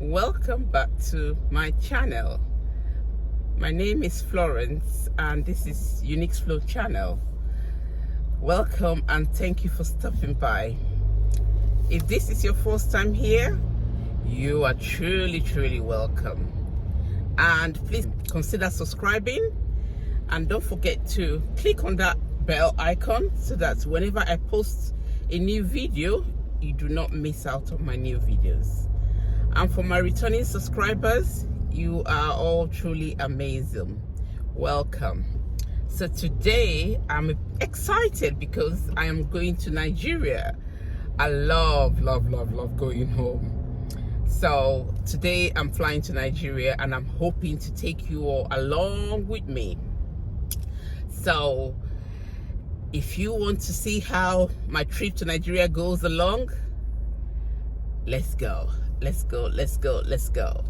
Welcome back to my channel. My name is Florence and this is Unique Flow channel. Welcome and thank you for stopping by. If this is your first time here, you are truly welcome, and please consider subscribing and don't forget to click on that bell icon so that whenever I post a new video, you do not miss out on my new videos. And for my returning subscribers, you are all truly amazing. Welcome. So today I'm excited because I am going to Nigeria. I love going home. So today I'm flying to Nigeria and I'm hoping to take you all along with me. So if you want to see how my trip to Nigeria goes along, let's go. Let's go.